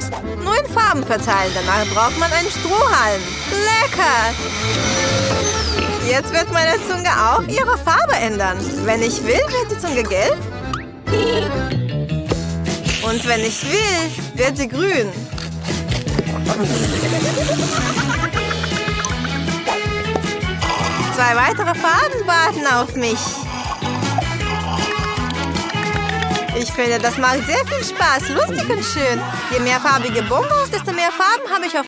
Bonbons nur in Farben verteilen. Danach braucht man einen Strohhalm. Lecker! Jetzt wird meine Zunge auch ihre Farbe ändern. Wenn ich will, wird die Zunge gelb. Und wenn ich will, wird sie grün. Zwei weitere Farben warten auf mich. Ich finde, das macht sehr viel Spaß. Lustig und schön. Je mehr farbige Bonbons, desto mehr Farben habe ich auf